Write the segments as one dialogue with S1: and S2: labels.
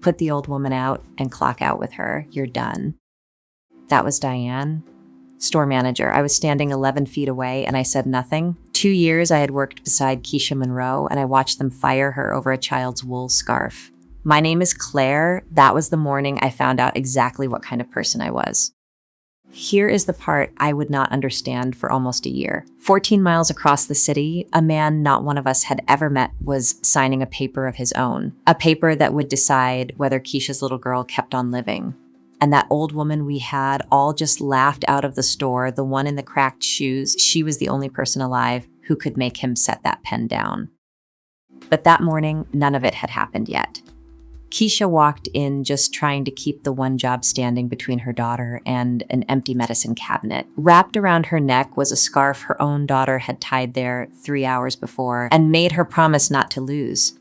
S1: Put the old woman out and clock out with her. You're done. That was Diane, store manager. I was standing 11 feet away and I said nothing. 2 years I had worked beside Keisha Monroe and I watched them fire her over a child's wool scarf. My name is Claire. That was the morning I found out exactly what kind of person I was. Here is the part I would not understand for almost a year. 14 miles across the city, a man not one of us had ever met was signing a paper of his own, a paper that would decide whether Keisha's little girl kept on living. And that old woman we had all just laughed out of the store, the one in the cracked shoes, she was the only person alive who could make him set that pen down. But that morning, none of it had happened yet. Keisha walked in just trying to keep the one job standing between her daughter and an empty medicine cabinet. Wrapped around her neck was a scarf her own daughter had tied there 3 hours before and made her promise not to lose.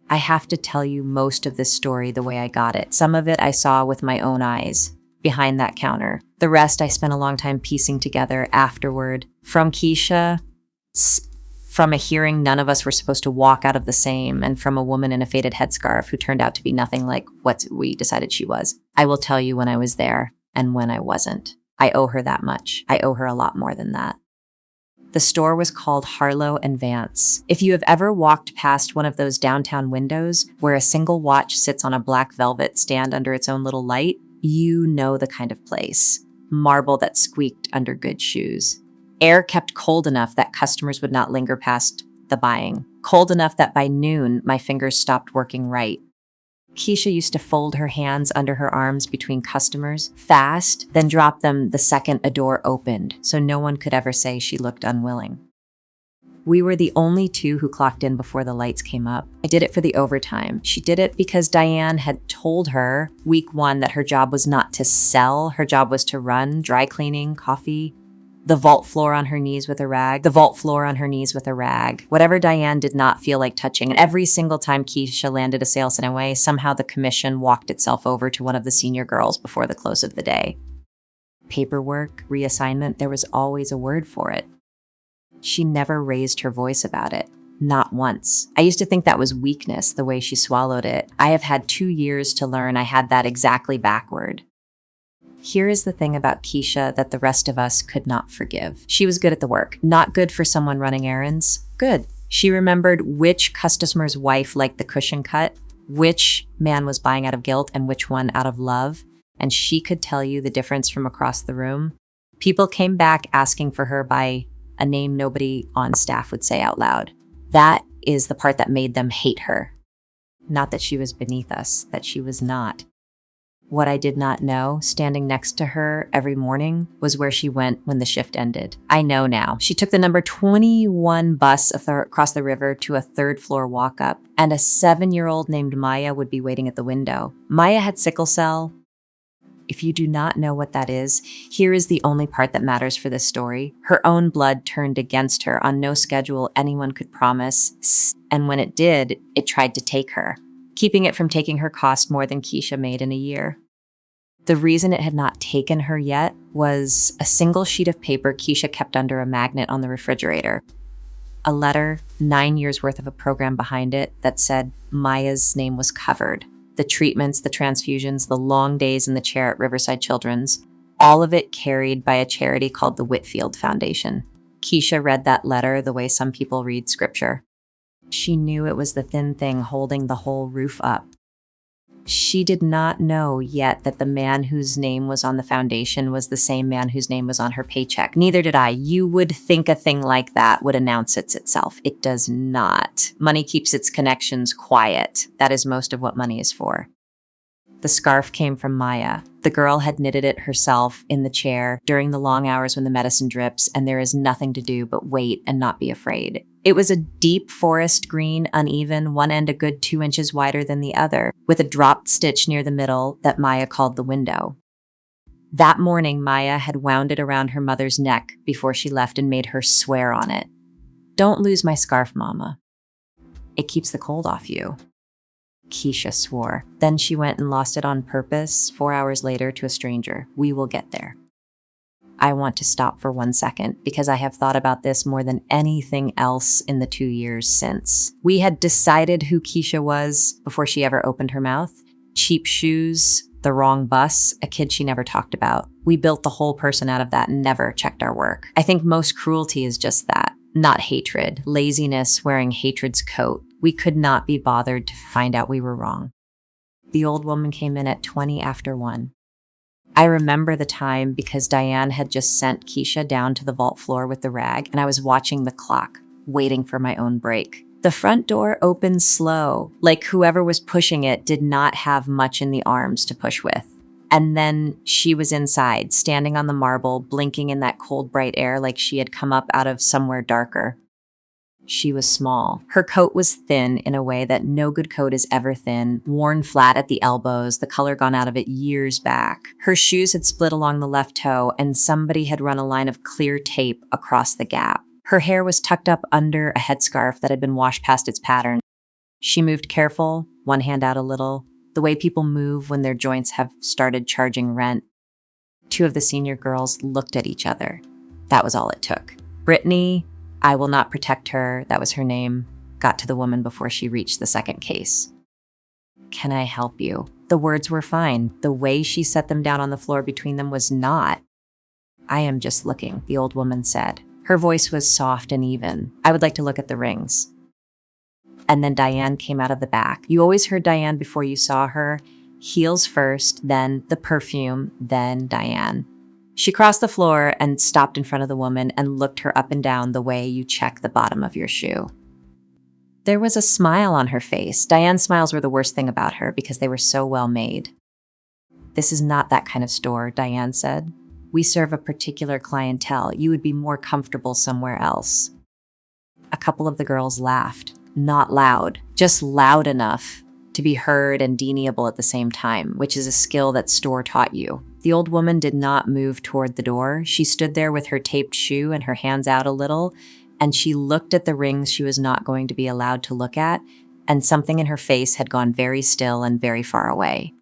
S1: I have to tell you most of this story the way I got it. Some of it I saw with my own eyes behind that counter. The rest I spent a long time piecing together afterward. From Keisha, from a hearing none of us were supposed to walk out of the same, and from a woman in a faded headscarf who turned out to be nothing like what we decided she was. I will tell you when I was there and when I wasn't. I owe her that much. I owe her a lot more than that. The store was called Harlow and Vance. If you have ever walked past one of those downtown windows where a single watch sits on a black velvet stand under its own little light, you know the kind of place. Marble that squeaked under good shoes. Air kept cold enough that customers would not linger past the buying. Cold enough that by noon, my fingers stopped working right. Keisha used to fold her hands under her arms between customers, fast, then drop them the second a door opened, so no one could ever say she looked unwilling. We were the only two who clocked in before the lights came up. I did it for the overtime. She did it because Diane had told her week 1 that her job was not to sell, her job was to run dry cleaning, coffee, the vault floor on her knees with a rag, whatever Diane did not feel like touching. And every single time Keisha landed a sale in a way, somehow the commission walked itself over to one of the senior girls before the close of the day. Paperwork, reassignment, there was always a word for it. She never raised her voice about it. Not once. I used to think that was weakness, the way she swallowed it. I have had 2 years to learn I had that exactly backward. Here is the thing about Keisha that the rest of us could not forgive. She was good at the work. Not good for someone running errands. Good. She remembered which customer's wife liked the cushion cut, which man was buying out of guilt, and which one out of love. And she could tell you the difference from across the room. People came back asking for her by a name nobody on staff would say out loud. That is the part that made them hate her. Not that she was beneath us, that she was not. What I did not know, standing next to her every morning, was where she went when the shift ended. I know now. She took the number 21 bus across the river to a 3rd floor walk-up, and a 7-year-old named Maya would be waiting at the window. Maya had sickle cell. If you do not know what that is, here is the only part that matters for this story. Her own blood turned against her on no schedule anyone could promise, and when it did, it tried to take her. Keeping it from taking her cost more than Keisha made in a year. The reason it had not taken her yet was a single sheet of paper Keisha kept under a magnet on the refrigerator. A letter, 9 years worth of a program behind it, that said Maya's name was covered. The treatments, the transfusions, the long days in the chair at Riverside Children's, all of it carried by a charity called the Whitfield Foundation. Keisha read that letter the way some people read scripture. She knew it was the thin thing holding the whole roof up. She did not know yet that the man whose name was on the foundation was the same man whose name was on her paycheck. Neither did I. You would think a thing like that would announce itself. It does not. Money keeps its connections quiet. That is most of what money is for. The scarf came from Maya. The girl had knitted it herself in the chair during the long hours when the medicine drips and there is nothing to do but wait and not be afraid. It was a deep forest green, uneven, one end a good 2 inches wider than the other, with a dropped stitch near the middle that Maya called the window. That morning, Maya had wound it around her mother's neck before she left and made her swear on it. "Don't lose my scarf, Mama. It keeps the cold off you." Keisha swore. Then she went and lost it on purpose 4 hours later to a stranger. We will get there. I want to stop for 1 second because I have thought about this more than anything else in the 2 years since. We had decided who Keisha was before she ever opened her mouth. Cheap shoes, the wrong bus, a kid she never talked about. We built the whole person out of that and never checked our work. I think most cruelty is just that, not hatred, laziness wearing hatred's coat. We could not be bothered to find out we were wrong. The old woman came in at 20 after 1. I remember the time because Diane had just sent Keisha down to the vault floor with the rag, and I was watching the clock, waiting for my own break. The front door opened slow, like whoever was pushing it did not have much in the arms to push with. And then she was inside, standing on the marble, blinking in that cold, bright air like she had come up out of somewhere darker. She was small. Her coat was thin in a way that no good coat is ever thin, worn flat at the elbows, the color gone out of it years back. Her shoes had split along the left toe, and somebody had run a line of clear tape across the gap. Her hair was tucked up under a headscarf that had been washed past its pattern. She moved careful, one hand out a little, the way people move when their joints have started charging rent. 2 of the senior girls looked at each other. That was all it took. Brittany, I will not protect her, that was her name, got to the woman before she reached the second case. Can I help you? The words were fine. The way she set them down on the floor between them was not. I am just looking, the old woman said. Her voice was soft and even. I would like to look at the rings. And then Diane came out of the back. You always heard Diane before you saw her. Heels first, then the perfume, then Diane. She crossed the floor and stopped in front of the woman and looked her up and down the way you check the bottom of your shoe. There was a smile on her face. Diane's smiles were the worst thing about her because they were so well made. This is not that kind of store, Diane said. We serve a particular clientele. You would be more comfortable somewhere else. A couple of the girls laughed. Not loud, just loud enough to be heard and deniable at the same time, which is a skill that store taught you. The old woman did not move toward the door. She stood there with her taped shoe and her hands out a little, and she looked at the rings she was not going to be allowed to look at, and something in her face had gone very still and very far away.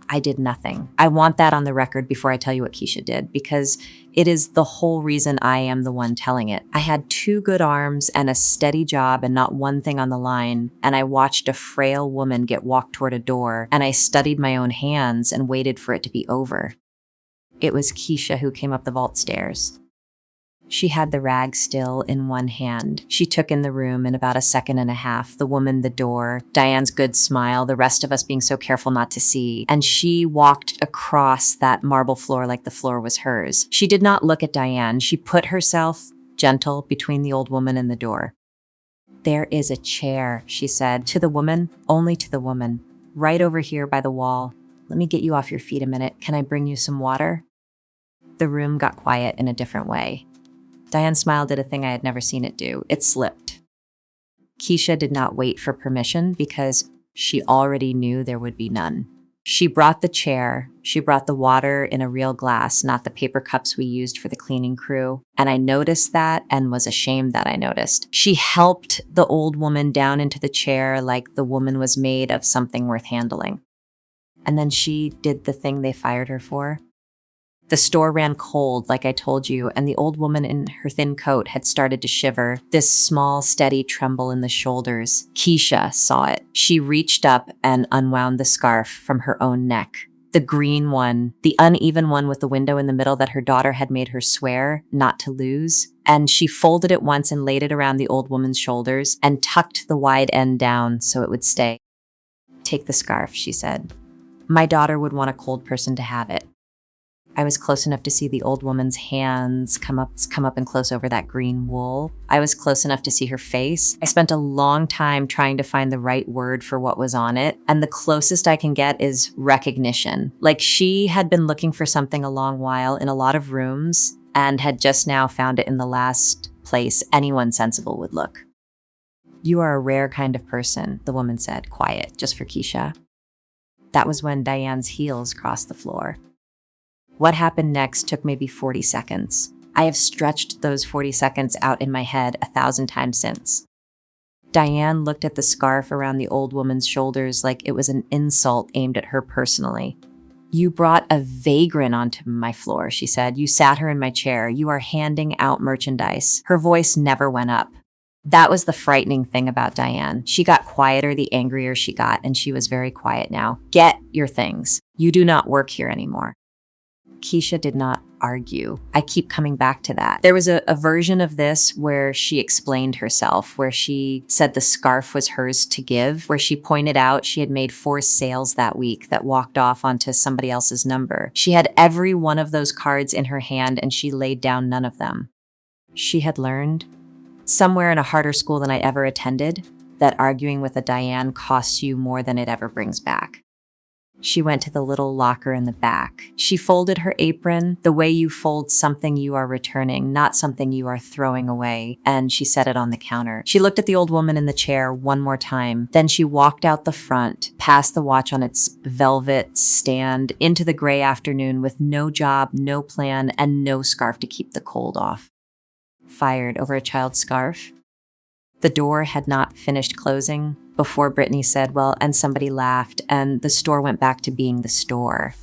S1: I did nothing. I want that on the record before I tell you what Keisha did, because it is the whole reason I am the one telling it. I had 2 good arms and a steady job and not one thing on the line, and I watched a frail woman get walked toward a door, and I studied my own hands and waited for it to be over. It was Keisha who came up the vault stairs. She had the rag still in one hand. She took in the room in about a second and a half, the woman, the door, Diane's good smile, the rest of us being so careful not to see, and she walked across that marble floor like the floor was hers. She did not look at Diane. She put herself, gentle, between the old woman and the door. There is a chair, she said, to the woman, only to the woman, right over here by the wall. Let me get you off your feet a minute. Can I bring you some water? The room got quiet in a different way. Diane's smile did a thing I had never seen it do. It slipped. Keisha did not wait for permission because she already knew there would be none. She brought the chair. She brought the water in a real glass, not the paper cups we used for the cleaning crew. And I noticed that and was ashamed that I noticed. She helped the old woman down into the chair like the woman was made of something worth handling. And then she did the thing they fired her for. The store ran cold, like I told you, and the old woman in her thin coat had started to shiver, this small, steady tremble in the shoulders. Keisha saw it. She reached up and unwound the scarf from her own neck. The green one, the uneven one with the window in the middle that her daughter had made her swear not to lose. And she folded it once and laid it around the old woman's shoulders and tucked the wide end down so it would stay. Take the scarf, she said. My daughter would want a cold person to have it. I was close enough to see the old woman's hands come up and close over that green wool. I was close enough to see her face. I spent a long time trying to find the right word for what was on it, and the closest I can get is recognition. Like she had been looking for something a long while in a lot of rooms and had just now found it in the last place anyone sensible would look. You are a rare kind of person, the woman said, quiet, just for Keisha. That was when Diane's heels crossed the floor. What happened next took maybe 40 seconds. I have stretched those 40 seconds out in my head 1,000 times since. Diane looked at the scarf around the old woman's shoulders like it was an insult aimed at her personally. You brought a vagrant onto my floor, she said. You sat her in my chair. You are handing out merchandise. Her voice never went up. That was the frightening thing about Diane. She got quieter the angrier she got, and she was very quiet now. Get your things. You do not work here anymore. Keisha did not argue. I keep coming back to that. There was a version of this where she explained herself, where she said the scarf was hers to give, where she pointed out she had made 4 sales that week that walked off onto somebody else's number. She had every one of those cards in her hand and she laid down none of them. She had learned, somewhere in a harder school than I ever attended, that arguing with a Diane costs you more than it ever brings back. She went to the little locker in the back. She folded her apron the way you fold something you are returning, not something you are throwing away, and she set it on the counter. She looked at the old woman in the chair one more time. Then she walked out the front, past the watch on its velvet stand, into the gray afternoon with no job, no plan, and no scarf to keep the cold off. Fired over a child's scarf? The door had not finished closing before Brittany said, well, and somebody laughed, and the store went back to being the store.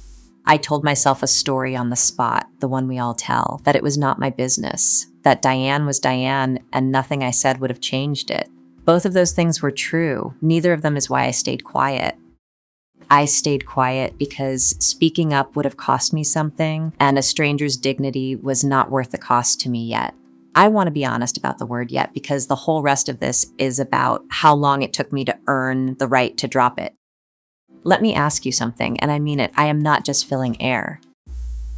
S1: I told myself a story on the spot, the one we all tell, that it was not my business, that Diane was Diane, and nothing I said would have changed it. Both of those things were true. Neither of them is why I stayed quiet. I stayed quiet because speaking up would have cost me something, and a stranger's dignity was not worth the cost to me yet. I want to be honest about the word yet because the whole rest of this is about how long it took me to earn the right to drop it. Let me ask you something, and I mean it. I am not just filling air.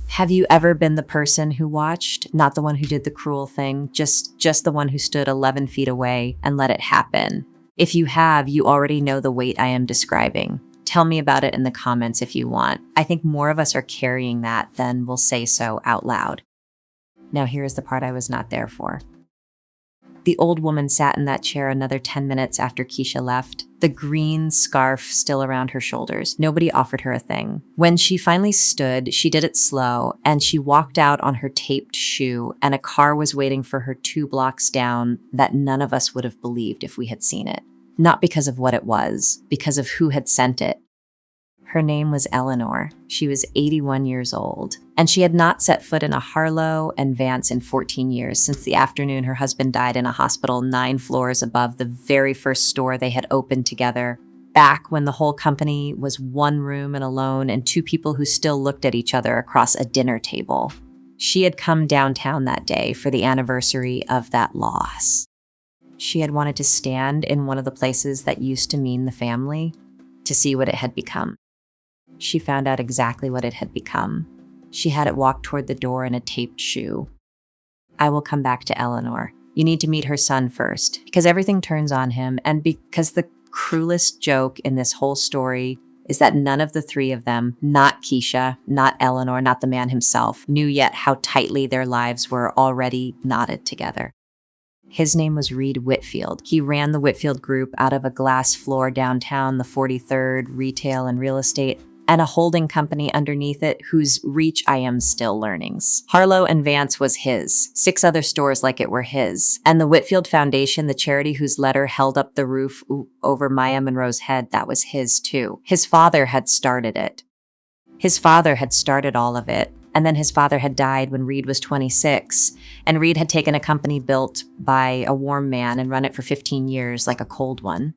S1: Have you ever been the person who watched, not the one who did the cruel thing, just the one who stood 11 feet away and let it happen? If you have, you already know the weight I am describing. Tell me about it in the comments if you want. I think more of us are carrying that than will say so out loud. Now here is the part I was not there for. The old woman sat in that chair another 10 minutes after Keisha left, the green scarf still around her shoulders. Nobody offered her a thing. When she finally stood, she did it slow, and she walked out on her taped shoe, and a car was waiting for her 2 blocks down that none of us would have believed if we had seen it. Not because of what it was, because of who had sent it. Her name was Eleanor. She was 81 years old, and she had not set foot in a Harlow and Vance in 14 years since the afternoon her husband died in a hospital 9 floors above the very first store they had opened together, back when the whole company was 1 room and alone and 2 people who still looked at each other across a dinner table. She had come downtown that day for the anniversary of that loss. She had wanted to stand in one of the places that used to mean the family to see what it had become. She found out exactly what it had become. She had it walk toward the door in a taped shoe. I will come back to Eleanor. You need to meet her son first, because everything turns on him, and because the cruelest joke in this whole story is that none of the 3 of them, not Keisha, not Eleanor, not the man himself, knew yet how tightly their lives were already knotted together. His name was Reed Whitfield. He ran the Whitfield Group out of a glass floor downtown, the 43rd, retail and real estate, and a holding company underneath it whose reach I am still learning. Harlow and Vance was his, 6 other stores like it were his, and the Whitfield Foundation, the charity whose letter held up the roof over Maya Monroe's head, that was his too. His father had started it. His father had started all of it, and then his father had died when Reed was 26, and Reed had taken a company built by a warm man and run it for 15 years like a cold one.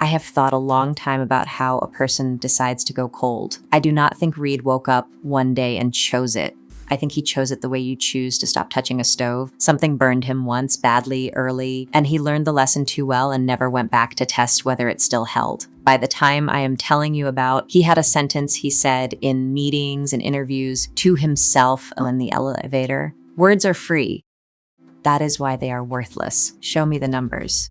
S1: I have thought a long time about how a person decides to go cold. I do not think Reed woke up one day and chose it. I think he chose it the way you choose to stop touching a stove. Something burned him once, badly, early, and he learned the lesson too well and never went back to test whether it still held. By the time I am telling you about, he had a sentence he said in meetings and interviews to himself in the elevator. Words are free. That is why they are worthless. Show me the numbers.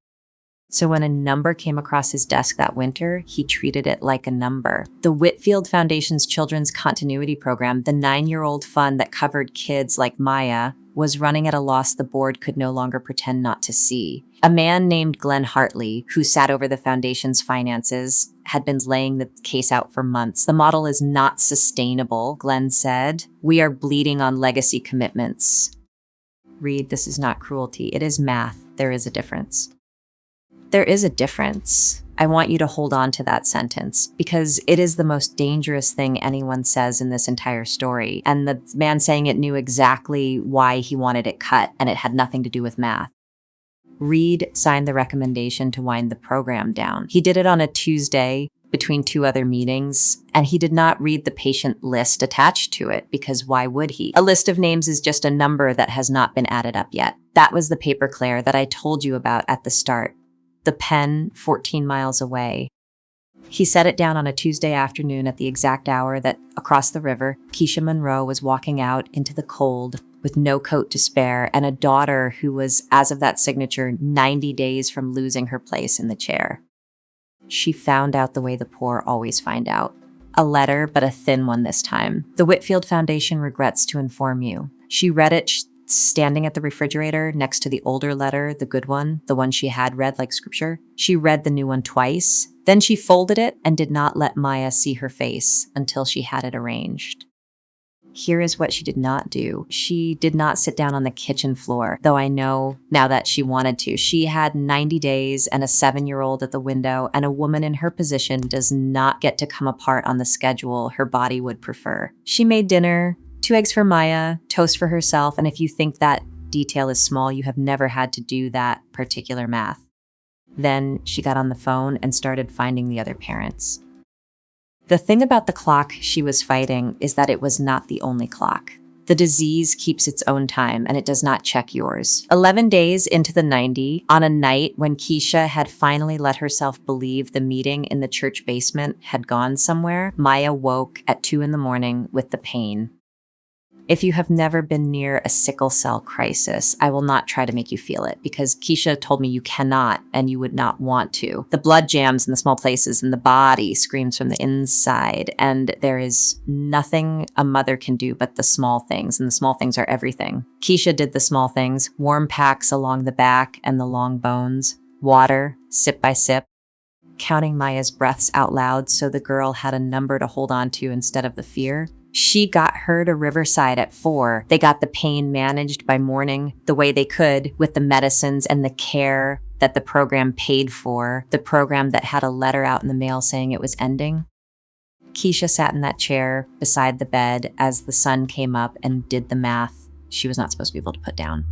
S1: So when a number came across his desk that winter, he treated it like a number. The Whitfield Foundation's Children's Continuity Program, the 9-year-old fund that covered kids like Maya, was running at a loss the board could no longer pretend not to see. A man named Glenn Hartley, who sat over the foundation's finances, had been laying the case out for months. The model is not sustainable, Glenn said. We are bleeding on legacy commitments. Reed, this is not cruelty. It is math. There is a difference. There is a difference. I want you to hold on to that sentence because it is the most dangerous thing anyone says in this entire story. And the man saying it knew exactly why he wanted it cut, and it had nothing to do with math. Reed signed the recommendation to wind the program down. He did it on a Tuesday between two other meetings, and he did not read the patient list attached to it, because why would he? A list of names is just a number that has not been added up yet. That was the paperclare that I told you about at the start. The pen 14 miles away. He set it down on a Tuesday afternoon at the exact hour that, across the river, Keisha Monroe was walking out into the cold with no coat to spare and a daughter who was, as of that signature, 90 days from losing her place in the chair. She found out the way the poor always find out. A letter, but a thin one this time. The Whitfield Foundation regrets to inform you. She read it standing at the refrigerator next to the older letter, the good one, the one she had read like scripture. She read the new one twice. Then she folded it and did not let Maya see her face until she had it arranged. Here is what she did not do. She did not sit down on the kitchen floor, though I know now that she wanted to. She had 90 days and a 7-year-old at the window, and a woman in her position does not get to come apart on the schedule her body would prefer. She made dinner, 2 eggs for Maya, toast for herself, and if you think that detail is small, you have never had to do that particular math. Then she got on the phone and started finding the other parents. The thing about the clock she was fighting is that it was not the only clock. The disease keeps its own time, and it does not check yours. 11 days into the 90, on a night when Keisha had finally let herself believe the meeting in the church basement had gone somewhere, Maya woke at 2 a.m. with the pain. If you have never been near a sickle cell crisis, I will not try to make you feel it, because Keisha told me you cannot and you would not want to. The blood jams in the small places and the body screams from the inside, and there is nothing a mother can do but the small things, and the small things are everything. Keisha did the small things, warm packs along the back and the long bones, water, sip by sip, counting Maya's breaths out loud so the girl had a number to hold on to instead of the fear. She got her to Riverside at 4. They got the pain managed by morning the way they could with the medicines and the care that the program paid for, the program that had a letter out in the mail saying it was ending. Keisha sat in that chair beside the bed as the sun came up and did the math she was not supposed to be able to put down.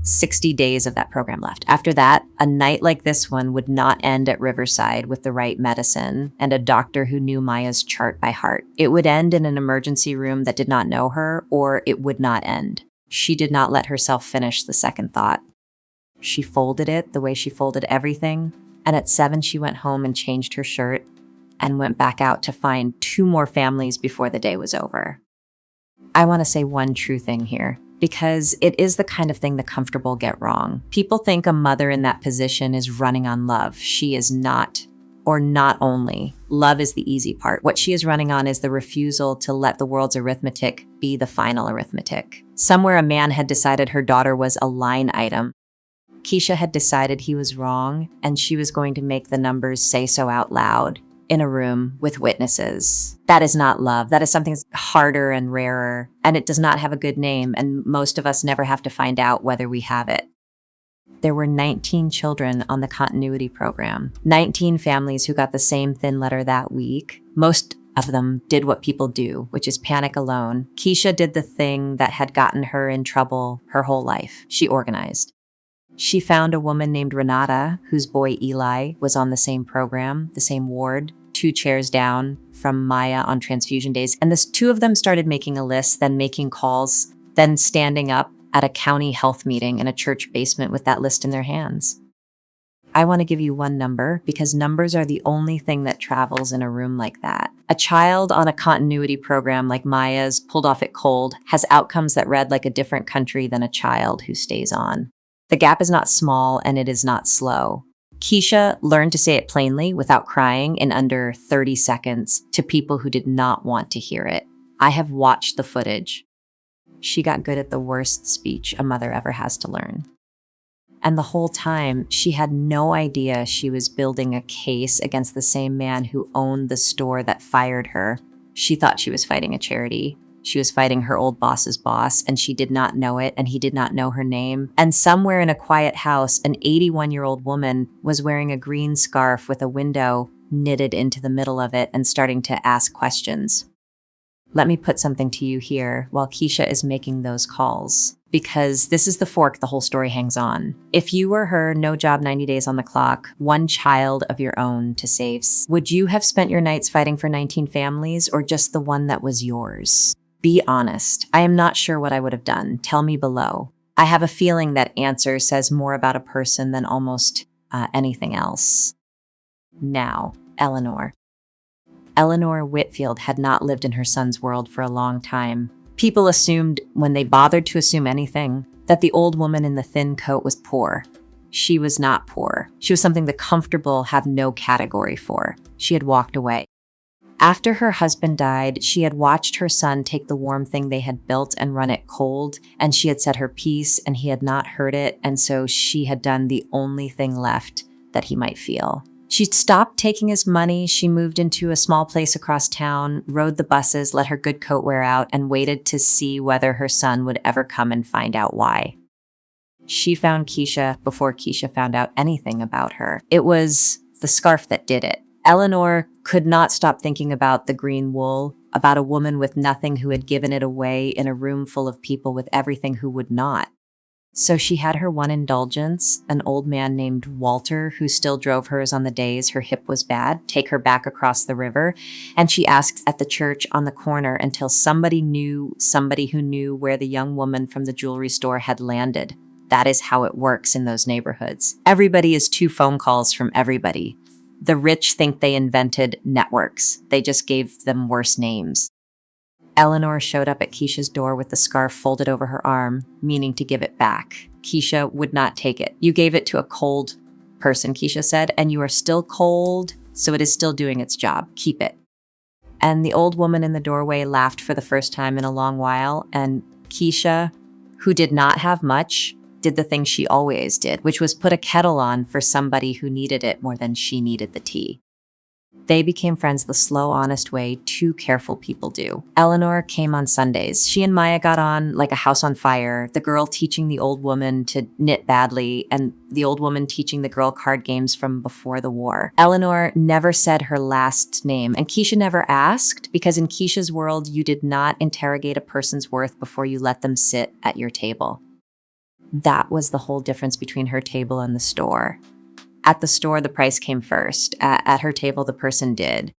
S1: 60 days of that program left. After that, a night like this one would not end at Riverside with the right medicine and a doctor who knew Maya's chart by heart. It would end in an emergency room that did not know her, or it would not end. She did not let herself finish the second thought. She folded it the way she folded everything, and at 7 she went home and changed her shirt and went back out to find 2 more families before the day was over. I want to say one true thing here, because it is the kind of thing the comfortable get wrong. People think a mother in that position is running on love. She is not, or not only. Love is the easy part. What she is running on is the refusal to let the world's arithmetic be the final arithmetic. Somewhere a man had decided her daughter was a line item. Keisha had decided he was wrong, and she was going to make the numbers say so out loud in a room with witnesses. That is not love. That is something that's harder and rarer, and it does not have a good name, and most of us never have to find out whether we have it. There were 19 children on the continuity program, 19 families who got the same thin letter that week. Most of them did what people do, which is panic alone. Keisha did the thing that had gotten her in trouble her whole life. She organized. She found a woman named Renata, whose boy Eli was on the same program, the same ward, 2 chairs down from Maya on transfusion days. And the 2 of them started making a list, then making calls, then standing up at a county health meeting in a church basement with that list in their hands. I want to give you one number, because numbers are the only thing that travels in a room like that. A child on a continuity program like Maya's, pulled off at cold, has outcomes that read like a different country than a child who stays on. The gap is not small, and it is not slow. Keisha learned to say it plainly without crying in under 30 seconds to people who did not want to hear it. I have watched the footage. She got good at the worst speech a mother ever has to learn. And the whole time, she had no idea she was building a case against the same man who owned the store that fired her. She thought she was fighting a charity. She was fighting her old boss's boss, and she did not know it, and he did not know her name. And somewhere in a quiet house, an 81-year-old woman was wearing a green scarf with a window knitted into the middle of it and starting to ask questions. Let me put something to you here while Keisha is making those calls, because this is the fork the whole story hangs on. If you were her, no job, 90 days on the clock, one child of your own to save, would you have spent your nights fighting for 19 families or just the one that was yours? Be honest. I am not sure what I would have done. Tell me below. I have a feeling that answer says more about a person than almost anything else. Now, Eleanor. Eleanor Whitfield had not lived in her son's world for a long time. People assumed, when they bothered to assume anything, that the old woman in the thin coat was poor. She was not poor. She was something the comfortable have no category for. She had walked away. After her husband died, she had watched her son take the warm thing they had built and run it cold, and she had said her piece, and he had not heard it, and so she had done the only thing left that he might feel. She stopped taking his money, she moved into a small place across town, rode the buses, let her good coat wear out, and waited to see whether her son would ever come and find out why. She found Keisha before Keisha found out anything about her. It was the scarf that did it. Eleanor could not stop thinking about the green wool, about a woman with nothing who had given it away in a room full of people with everything who would not. So she had her one indulgence, an old man named Walter, who still drove hers on the days her hip was bad, take her back across the river, and she asked at the church on the corner until somebody knew somebody who knew where the young woman from the jewelry store had landed. That is how it works in those neighborhoods. Everybody is 2 phone calls from everybody. The rich think they invented networks. They just gave them worse names. Eleanor showed up at Keisha's door with the scarf folded over her arm, meaning to give it back. Keisha would not take it. You gave it to a cold person, Keisha said, and you are still cold, so it is still doing its job. Keep it. And the old woman in the doorway laughed for the first time in a long while, and Keisha, who did not have much, did the thing she always did, which was put a kettle on for somebody who needed it more than she needed the tea. They became friends the slow, honest way 2 careful people do. Eleanor came on Sundays. She and Maya got on like a house on fire, the girl teaching the old woman to knit badly, and the old woman teaching the girl card games from before the war. Eleanor never said her last name, and Keisha never asked, because in Keisha's world, you did not interrogate a person's worth before you let them sit at your table. That was the whole difference between her table and the store. At the store, the price came first. At her table, the person did.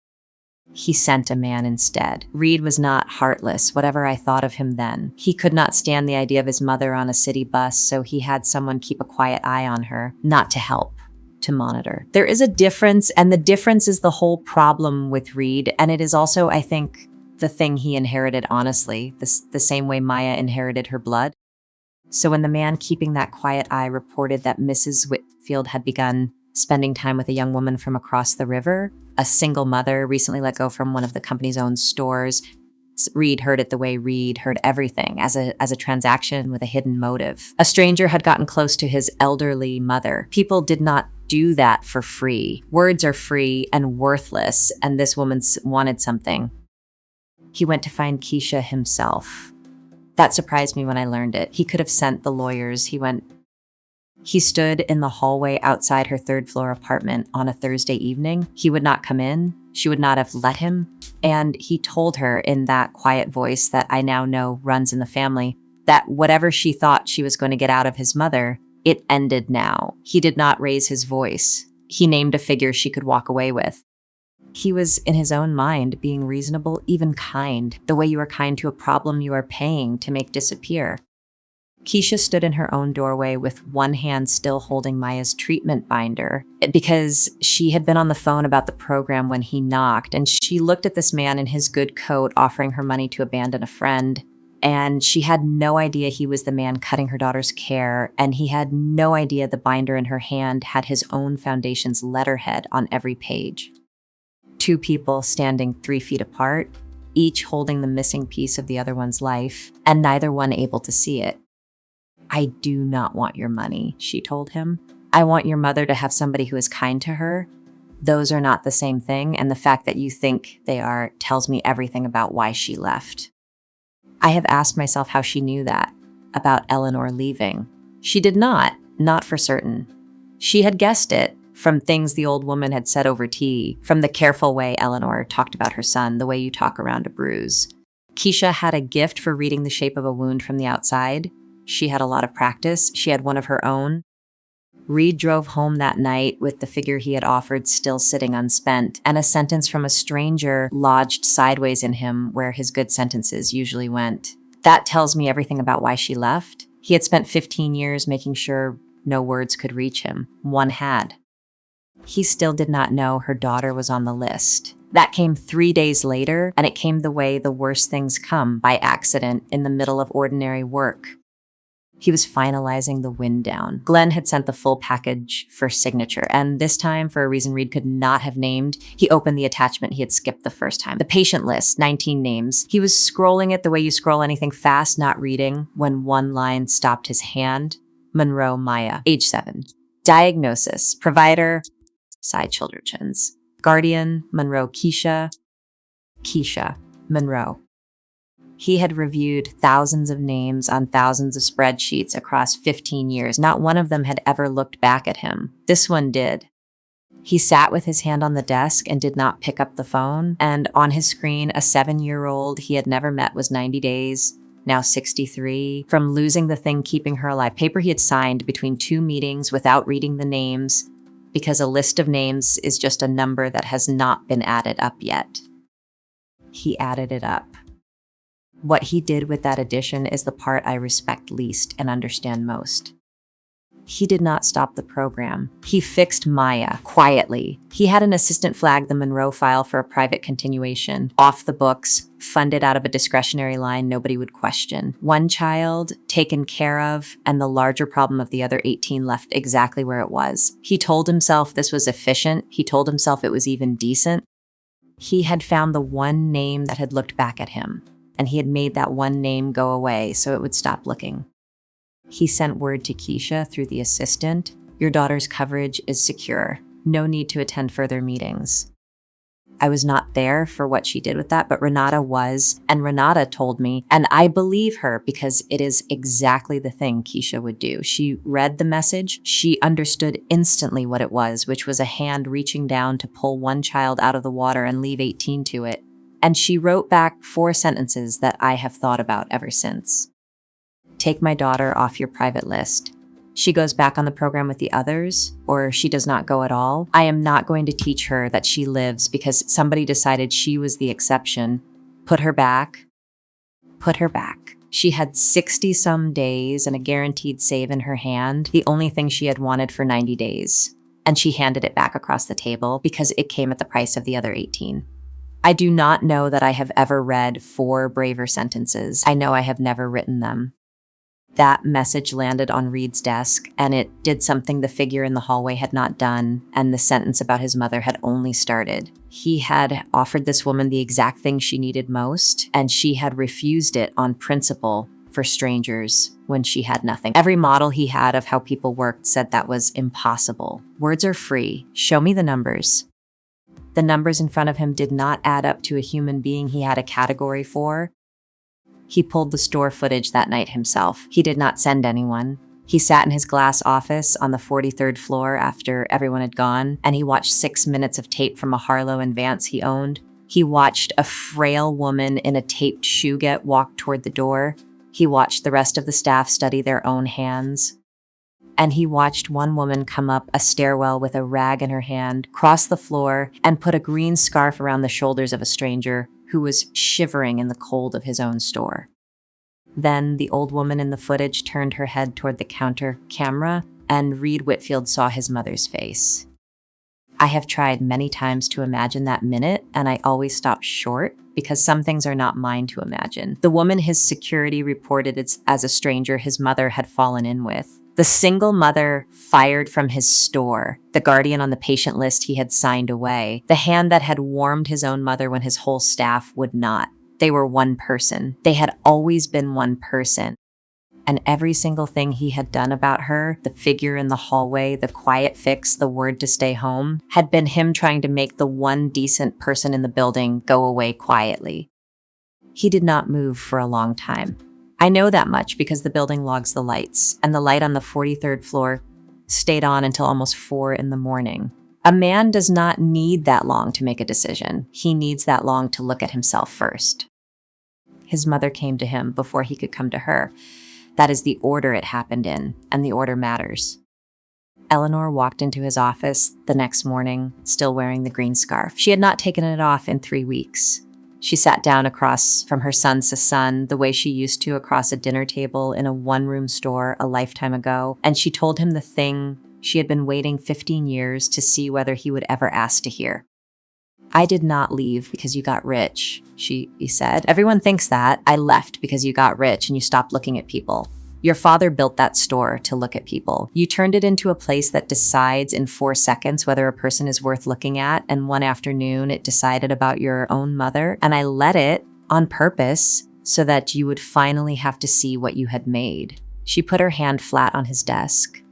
S1: He sent a man instead. Reed was not heartless, whatever I thought of him then. He could not stand the idea of his mother on a city bus, so he had someone keep a quiet eye on her, not to help, to monitor. There is a difference, and the difference is the whole problem with Reed, and it is also, I think, the thing he inherited honestly, the same way Maya inherited her blood. So when the man keeping that quiet eye reported that Mrs. Whitfield had begun spending time with a young woman from across the river, a single mother recently let go from one of the company's own stores, Reed heard it the way Reed heard everything, as a transaction with a hidden motive. A stranger had gotten close to his elderly mother. People did not do that for free. Words are free and worthless, and this woman wanted something. He went to find Keisha himself. That surprised me when I learned it. He could have sent the lawyers. He stood in the hallway outside her 3rd floor apartment on a Thursday evening. He would not come in. She would not have let him. And he told her in that quiet voice that I now know runs in the family, that whatever she thought she was going to get out of his mother, it ended now. He did not raise his voice. He named a figure she could walk away with. He was, in his own mind, being reasonable, even kind, the way you are kind to a problem you are paying to make disappear. Keisha stood in her own doorway with one hand still holding Maya's treatment binder, because she had been on the phone about the program when he knocked, and she looked at this man in his good coat offering her money to abandon a friend, and she had no idea he was the man cutting her daughter's care, and he had no idea the binder in her hand had his own foundation's letterhead on every page. 2 people standing 3 feet apart, each holding the missing piece of the other one's life, and neither one able to see it. I do not want your money, she told him. I want your mother to have somebody who is kind to her. Those are not the same thing, and the fact that you think they are tells me everything about why she left. I have asked myself how she knew that, about Eleanor leaving. She did not for certain. She had guessed it, from things the old woman had said over tea, from the careful way Eleanor talked about her son, the way you talk around a bruise. Keisha had a gift for reading the shape of a wound from the outside. She had a lot of practice. She had one of her own. Reed drove home that night with the figure he had offered still sitting unspent, and a sentence from a stranger lodged sideways in him where his good sentences usually went. That tells me everything about why she left. He had spent 15 years making sure no words could reach him. One had. He still did not know her daughter was on the list. That came 3 days later, and it came the way the worst things come, by accident, in the middle of ordinary work. He was finalizing the wind down. Glenn had sent the full package for signature, and this time, for a reason Reed could not have named, he opened the attachment he had skipped the first time. The patient list, 19 names. He was scrolling it the way you scroll anything fast, not reading, when one line stopped his hand. Monroe Maya, age 7. Diagnosis, provider, side children's. Guardian, Monroe Keisha. Keisha, Monroe. He had reviewed thousands of names on thousands of spreadsheets across 15 years. Not one of them had ever looked back at him. This one did. He sat with his hand on the desk and did not pick up the phone, and on his screen, a 7-year-old he had never met was 90 days, now 63, from losing the thing keeping her alive. Paper he had signed between 2 meetings without reading the names, because a list of names is just a number that has not been added up yet. He added it up. What he did with that addition is the part I respect least and understand most. He did not stop the program. He fixed Maya, quietly. He had an assistant flag the Monroe file for a private continuation, off the books, funded out of a discretionary line nobody would question. One child taken care of, and the larger problem of the other 18 left exactly where it was. He told himself this was efficient. He told himself it was even decent. He had found the one name that had looked back at him, and he had made that one name go away so it would stop looking. He sent word to Keisha through the assistant, "Your daughter's coverage is secure. No need to attend further meetings." I was not there for what she did with that, but Renata was, and Renata told me, and I believe her because it is exactly the thing Keisha would do. She read the message. She understood instantly what it was, which was a hand reaching down to pull one child out of the water and leave 18 to it. And she wrote back 4 sentences that I have thought about ever since. Take my daughter off your private list. She goes back on the program with the others, or she does not go at all. I am not going to teach her that she lives because somebody decided she was the exception. Put her back. Put her back. She had 60-some days and a guaranteed save in her hand, the only thing she had wanted for 90 days. And she handed it back across the table because it came at the price of the other 18. I do not know that I have ever read 4 braver sentences. I know I have never written them. That message landed on Reed's desk, and it did something the figure in the hallway had not done, and the sentence about his mother had only started. He had offered this woman the exact thing she needed most, and she had refused it on principle for strangers when she had nothing. Every model he had of how people worked said that was impossible. Words are free. Show me the numbers. The numbers in front of him did not add up to a human being he had a category for. He pulled the store footage that night himself. He did not send anyone. He sat in his glass office on the 43rd floor after everyone had gone, and he watched 6 minutes of tape from a Harlow and Vance he owned. He watched a frail woman in a taped shoe get walk toward the door. He watched the rest of the staff study their own hands. And he watched one woman come up a stairwell with a rag in her hand, cross the floor, and put a green scarf around the shoulders of a stranger who was shivering in the cold of his own store. Then the old woman in the footage turned her head toward the counter camera, and Reed Whitfield saw his mother's face. I have tried many times to imagine that minute, and I always stop short because some things are not mine to imagine. The woman his security reported as a stranger his mother had fallen in with. The single mother fired from his store, the guardian on the patient list he had signed away, the hand that had warmed his own mother when his whole staff would not. They were one person. They had always been one person. And every single thing he had done about her, the figure in the hallway, the quiet fix, the word to stay home, had been him trying to make the one decent person in the building go away quietly. He did not move for a long time. I know that much because the building logs the lights, and the light on the 43rd floor stayed on until almost 4 in the morning. A man does not need that long to make a decision. He needs that long to look at himself first. His mother came to him before he could come to her. That is the order it happened in, and the order matters. Eleanor walked into his office the next morning, still wearing the green scarf. She had not taken it off in 3 weeks. She sat down across from her son's son the way she used to across a dinner table in a one-room store a lifetime ago, and she told him the thing she had been waiting 15 years to see whether he would ever ask to hear. "I did not leave because you got rich," he said. "Everyone thinks that. I left because you got rich and you stopped looking at people. Your father built that store to look at people. You turned it into a place that decides in 4 seconds whether a person is worth looking at, and one afternoon it decided about your own mother, and I let it on purpose so that you would finally have to see what you had made." She put her hand flat on his desk.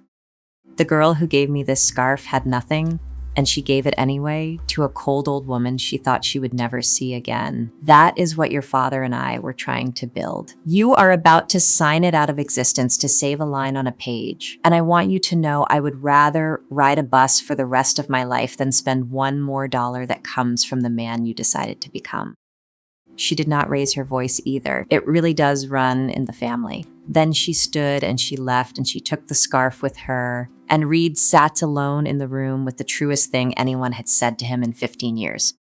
S1: "The girl who gave me this scarf had nothing, and she gave it anyway to a cold old woman she thought she would never see again. That is what your father and I were trying to build. You are about to sign it out of existence to save a line on a page. And I want you to know I would rather ride a bus for the rest of my life than spend one more dollar that comes from the man you decided to become." She did not raise her voice either. It really does run in the family. Then she stood and she left and she took the scarf with her, and Reed sat alone in the room with the truest thing anyone had said to him in 15 years.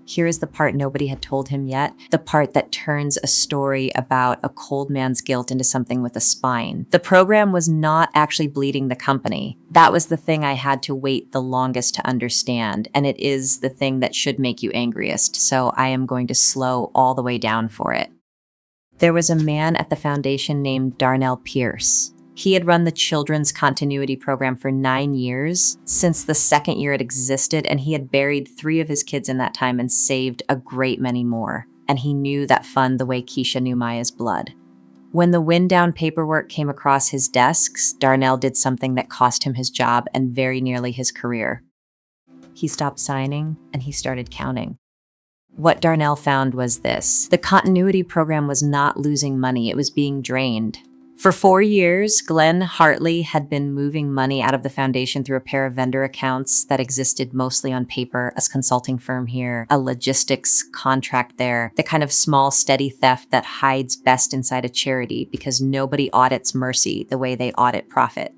S1: Here is the part nobody had told him yet, the part that turns a story about a cold man's guilt into something with a spine. The program was not actually bleeding the company. That was the thing I had to wait the longest to understand, and it is the thing that should make you angriest, so I am going to slow all the way down for it. There was a man at the foundation named Darnell Pierce. He had run the children's continuity program for 9 years, since the second year it existed, and he had buried 3 of his kids in that time and saved a great many more. And he knew that fund the way Keisha knew Maya's blood. When the wind-down paperwork came across his desks, Darnell did something that cost him his job and very nearly his career. He stopped signing and he started counting. What Darnell found was this: the continuity program was not losing money, it was being drained. For 4 years, Glenn Hartley had been moving money out of the foundation through a pair of vendor accounts that existed mostly on paper, a consulting firm here, a logistics contract there, the kind of small, steady theft that hides best inside a charity because nobody audits mercy the way they audit profit.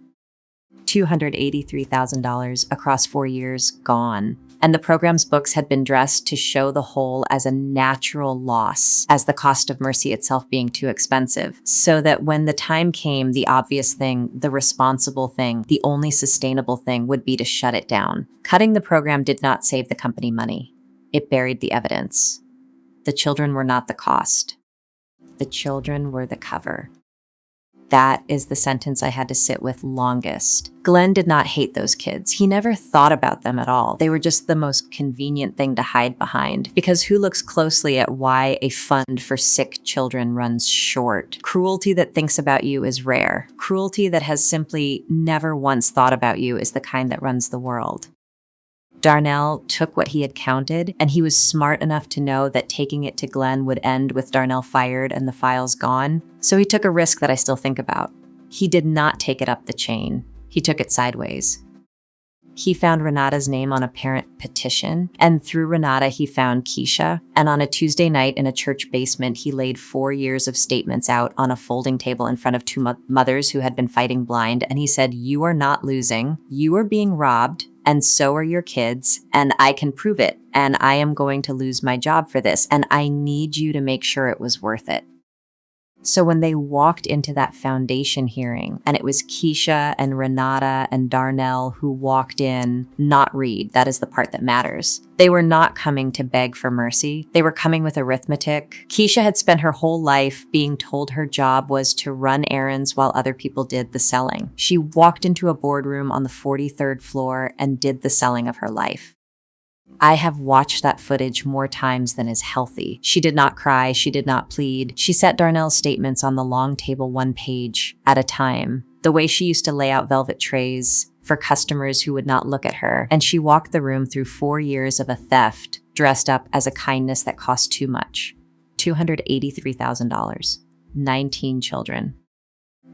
S1: $283,000 across 4 years, gone. And the program's books had been dressed to show the whole as a natural loss, as the cost of mercy itself being too expensive, so that when the time came, the obvious thing, the responsible thing, the only sustainable thing would be to shut it down. Cutting the program did not save the company money. It buried the evidence. The children were not the cost. The children were the cover. That is the sentence I had to sit with longest. Glenn did not hate those kids. He never thought about them at all. They were just the most convenient thing to hide behind. Because who looks closely at why a fund for sick children runs short? Cruelty that thinks about you is rare. Cruelty that has simply never once thought about you is the kind that runs the world. Darnell took what he had counted, and he was smart enough to know that taking it to Glenn would end with Darnell fired and the files gone, so he took a risk that I still think about. He did not take it up the chain. He took it sideways. He found Renata's name on a parent petition, and through Renata he found Keisha, and on a Tuesday night in a church basement he laid 4 years of statements out on a folding table in front of 2 mothers who had been fighting blind, and he said, "You are not losing, you are being robbed, and so are your kids, and I can prove it, and I am going to lose my job for this, and I need you to make sure it was worth it." So when they walked into that foundation hearing, and it was Keisha and Renata and Darnell who walked in, not Reed, that is the part that matters. They were not coming to beg for mercy. They were coming with arithmetic. Keisha had spent her whole life being told her job was to run errands while other people did the selling. She walked into a boardroom on the 43rd floor and did the selling of her life. I have watched that footage more times than is healthy. She did not cry. She did not plead. She set Darnell's statements on the long table 1 page at a time, the way she used to lay out velvet trays for customers who would not look at her. And she walked the room through 4 years of a theft dressed up as a kindness that cost too much. $283,000. 19 children.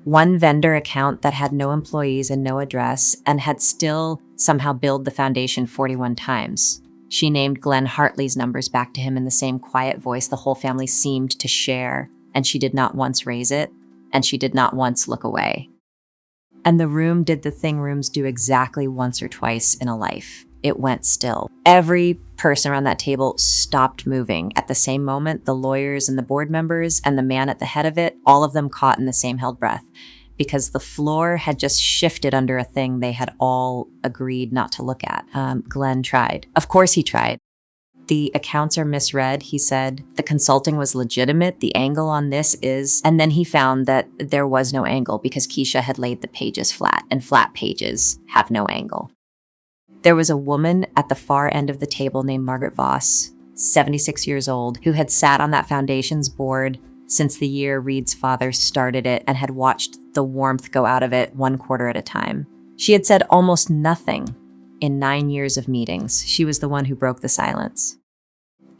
S1: 1 vendor account that had no employees and no address and had still somehow billed the foundation 41 times. She named Glenn Hartley's numbers back to him in the same quiet voice the whole family seemed to share, and she did not once raise it, and she did not once look away. And the room did the thing rooms do exactly once or twice in a life. It went still. Every person around that table stopped moving. At the same moment, the lawyers and the board members and the man at the head of it, all of them caught in the same held breath, because the floor had just shifted under a thing they had all agreed not to look at. Glenn tried. Of course he tried. The accounts are misread, he said. The consulting was legitimate. The angle on this is... And then he found that there was no angle because Keisha had laid the pages flat, and flat pages have no angle. There was a woman at the far end of the table named Margaret Voss, 76 years old, who had sat on that foundation's board since the year Reed's father started it and had watched the warmth go out of it 1/4 at a time. She had said almost nothing in 9 years of meetings. She was the one who broke the silence.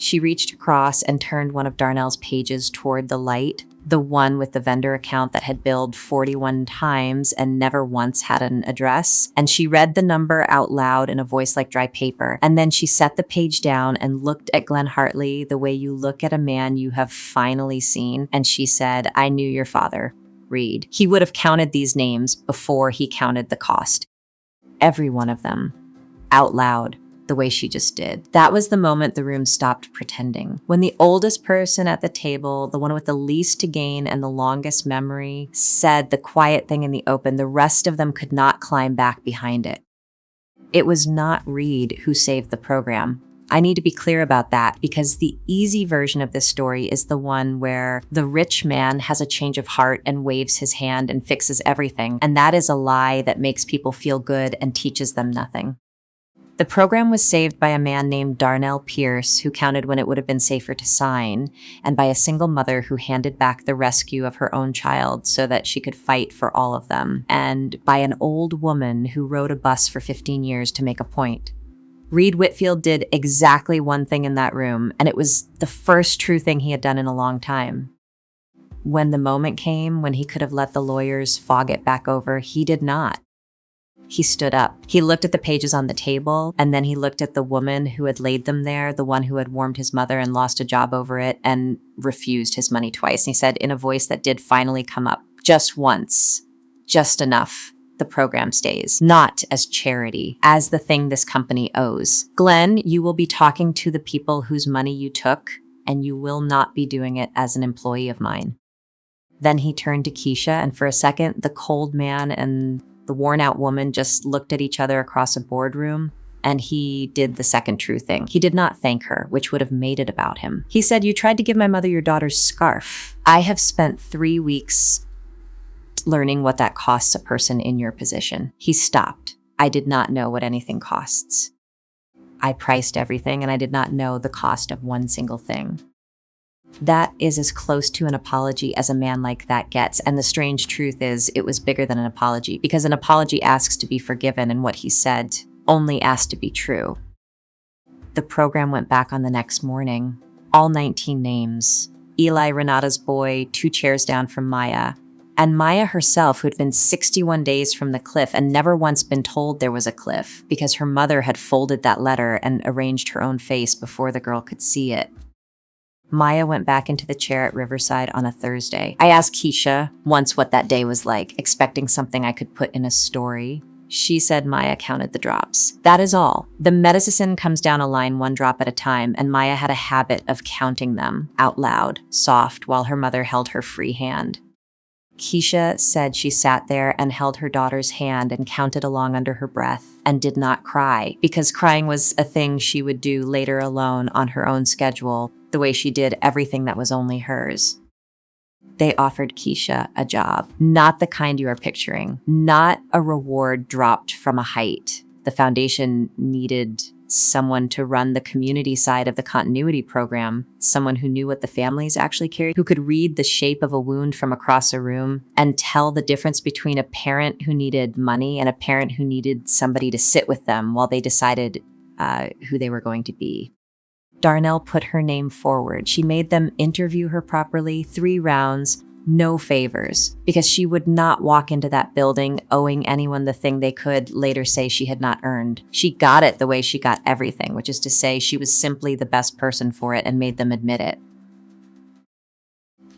S1: She reached across and turned one of Darnell's pages toward the light, the one with the vendor account that had billed 41 times and never once had an address. And she read the number out loud in a voice like dry paper. And then she set the page down and looked at Glenn Hartley the way you look at a man you have finally seen. And she said, "I knew your father, Reed. He would have counted these names before he counted the cost." Every one of them. Out loud. The way she just did. That was the moment the room stopped pretending. When the oldest person at the table, the one with the least to gain and the longest memory, said the quiet thing in the open, the rest of them could not climb back behind it. It was not Reed who saved the program. I need to be clear about that because the easy version of this story is the one where the rich man has a change of heart and waves his hand and fixes everything. And that is a lie that makes people feel good and teaches them nothing. The program was saved by a man named Darnell Pierce, who counted when it would have been safer to sign, and by a single mother who handed back the rescue of her own child so that she could fight for all of them, and by an old woman who rode a bus for 15 years to make a point. Reed Whitfield did exactly one thing in that room, and it was the first true thing he had done in a long time. When the moment came when he could have let the lawyers fog it back over, he did not. He stood up. He looked at the pages on the table, and then he looked at the woman who had laid them there, the one who had warmed his mother and lost a job over it and refused his money twice. And he said in a voice that did finally come up, "Just once, just enough. The program stays, not as charity, as the thing this company owes. Glenn, you will be talking to the people whose money you took, and you will not be doing it as an employee of mine." Then he turned to Keisha, and for a second, the cold man and the worn-out woman just looked at each other across a boardroom, and he did the second true thing. He did not thank her, which would have made it about him. He said, "You tried to give my mother your daughter's scarf. I have spent 3 weeks learning what that costs a person in your position." He stopped. "I did not know what anything costs. I priced everything, and I did not know the cost of one single thing." That is as close to an apology as a man like that gets. And the strange truth is it was bigger than an apology, because an apology asks to be forgiven, and what he said only asked to be true. The program went back on the next morning. All 19 names. Eli, Renata's boy, 2 chairs down from Maya. And Maya herself, who had been 61 days from the cliff and never once been told there was a cliff, because her mother had folded that letter and arranged her own face before the girl could see it. Maya went back into the chair at Riverside on a Thursday. I asked Keisha once what that day was like, expecting something I could put in a story. She said Maya counted the drops. That is all. The medicine comes down a line 1 drop at a time, and Maya had a habit of counting them out loud, soft, while her mother held her free hand. Keisha said she sat there and held her daughter's hand and counted along under her breath and did not cry, because crying was a thing she would do later alone on her own schedule, the way she did everything that was only hers. They offered Keisha a job, not the kind you are picturing, not a reward dropped from a height. The foundation needed someone to run the community side of the continuity program, someone who knew what the families actually carried, who could read the shape of a wound from across a room and tell the difference between a parent who needed money and a parent who needed somebody to sit with them while they decided who they were going to be. Darnell put her name forward. She made them interview her properly, 3 rounds, No favors, because she would not walk into that building owing anyone the thing they could later say she had not earned. She got it the way she got everything, which is to say she was simply the best person for it and made them admit it.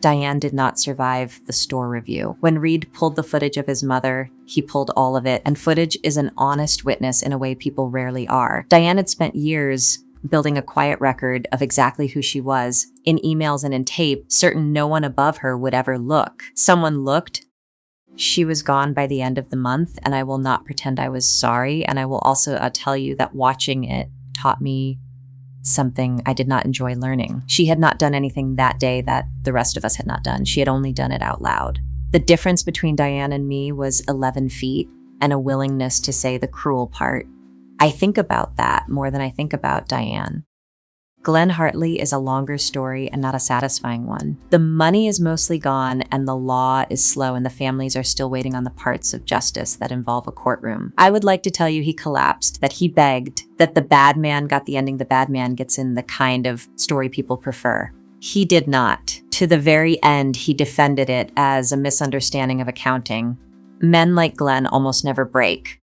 S1: Diane did not survive the store review. When Reed pulled the footage of his mother, he pulled all of it, and footage is an honest witness in a way people rarely are. Diane had spent years building a quiet record of exactly who she was. In emails and in tape, certain no one above her would ever look. Someone looked. She was gone by the end of the month, and I will not pretend I was sorry. And I will also tell you that watching it taught me something I did not enjoy learning. She had not done anything that day that the rest of us had not done. She had only done it out loud. The difference between Diane and me was 11 feet and a willingness to say the cruel part. I think about that more than I think about Diane. Glenn Hartley is a longer story and not a satisfying one. The money is mostly gone and the law is slow and the families are still waiting on the parts of justice that involve a courtroom. I would like to tell you he collapsed, that he begged, that the bad man got the ending the bad man gets in the kind of story people prefer. He did not. To the very end, he defended it as a misunderstanding of accounting. Men like Glenn almost never break.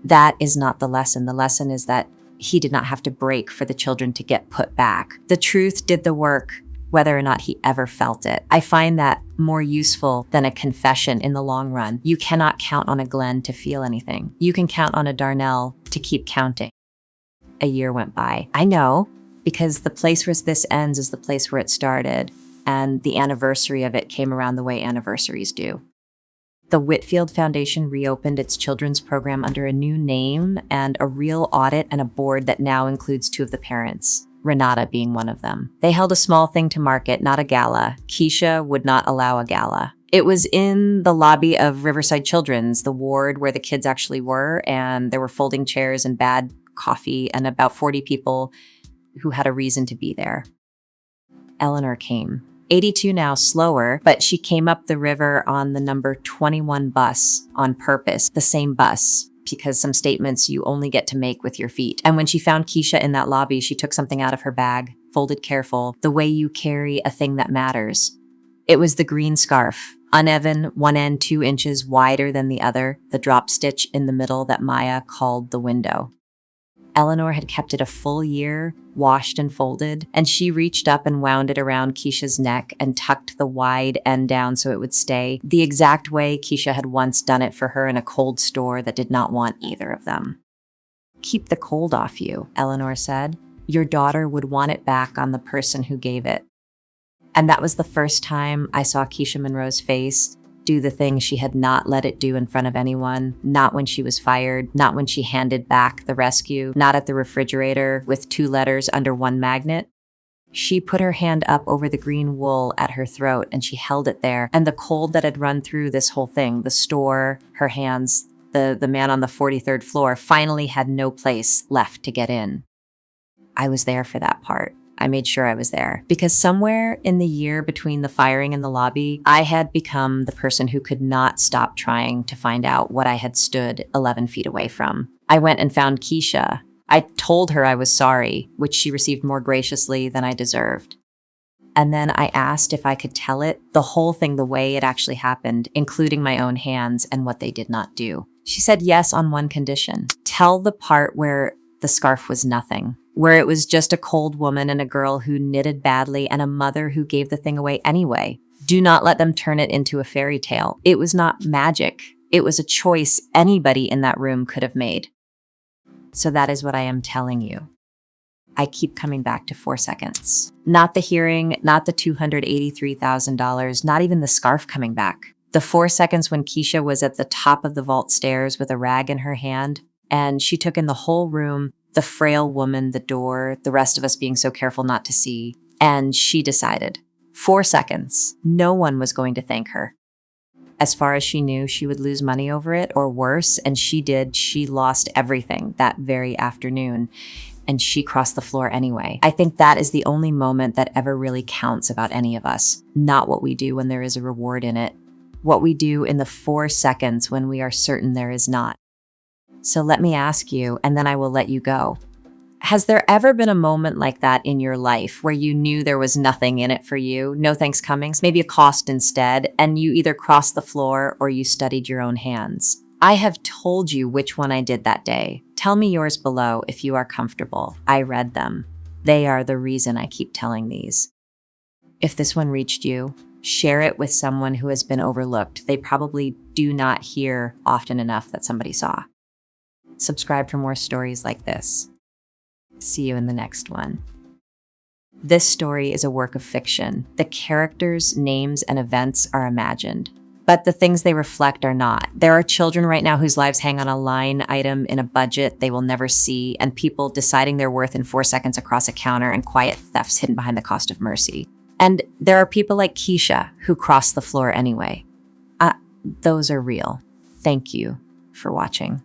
S1: That is not the lesson. The lesson is that he did not have to break for the children to get put back. The truth did the work, whether or not he ever felt it. I find that more useful than a confession in the long run. You cannot count on a Glenn to feel anything. You can count on a Darnell to keep counting. A year went by. I know, because the place where this ends is the place where it started, and the anniversary of it came around the way anniversaries do. The Whitfield Foundation reopened its children's program under a new name and a real audit and a board that now includes 2 of the parents, Renata being one of them. They held a small thing to market, not a gala. Keisha would not allow a gala. It was in the lobby of Riverside Children's, the ward where the kids actually were, and there were folding chairs and bad coffee and about 40 people who had a reason to be there. Eleanor came. 82 now, slower, but she came up the river on the number 21 bus on purpose, the same bus, because some statements you only get to make with your feet. And when she found Keisha in that lobby, she took something out of her bag, folded careful, the way you carry a thing that matters. It was the green scarf, uneven, one end 2 inches wider than the other, the drop stitch in the middle that Maya called the window. Eleanor had kept it a full year, washed and folded, and she reached up and wound it around Keisha's neck and tucked the wide end down so it would stay, the exact way Keisha had once done it for her in a cold store that did not want either of them. "Keep the cold off you," Eleanor said. "Your daughter would want it back on the person who gave it." And that was the first time I saw Keisha Monroe's face do the thing she had not let it do in front of anyone, not when she was fired, not when she handed back the rescue, not at the refrigerator with 2 letters under 1 magnet. She put her hand up over the green wool at her throat and she held it there, and the cold that had run through this whole thing, the store, her hands, the man on the 43rd floor, finally had no place left to get in. I was there for that part. I made sure I was there because somewhere in the year between the firing and the lobby, I had become the person who could not stop trying to find out what I had stood 11 feet away from. I went and found Keisha. I told her I was sorry, which she received more graciously than I deserved. And then I asked if I could tell it, the whole thing, the way it actually happened, including my own hands and what they did not do. She said yes on one condition. Tell the part where the scarf was nothing, where it was just a cold woman and a girl who knitted badly and a mother who gave the thing away anyway. Do not let them turn it into a fairy tale. It was not magic. It was a choice anybody in that room could have made. So that is what I am telling you. I keep coming back to 4 seconds. Not the hearing, not the $283,000, not even the scarf coming back. The 4 seconds when Keisha was at the top of the vault stairs with a rag in her hand, and she took in the whole room, the frail woman, the door, the rest of us being so careful not to see, and she decided. 4 seconds. No one was going to thank her. As far as she knew, she would lose money over it, or worse, and she did. She lost everything that very afternoon, and she crossed the floor anyway. I think that is the only moment that ever really counts about any of us, not what we do when there is a reward in it, what we do in the 4 seconds when we are certain there is not. So let me ask you, and then I will let you go. Has there ever been a moment like that in your life where you knew there was nothing in it for you, no thanks comings, maybe a cost instead, and you either crossed the floor or you studied your own hands? I have told you which one I did that day. Tell me yours below if you are comfortable. I read them. They are the reason I keep telling these. If this one reached you, share it with someone who has been overlooked. They probably do not hear often enough that somebody saw. Subscribe for more stories like this. See you in the next one. This story is a work of fiction. The characters, names, and events are imagined, but the things they reflect are not. There are children right now whose lives hang on a line item in a budget they will never see, and people deciding their worth in 4 seconds across a counter, and quiet thefts hidden behind the cost of mercy. And there are people like Keisha who cross the floor anyway. Those are real. Thank you for watching.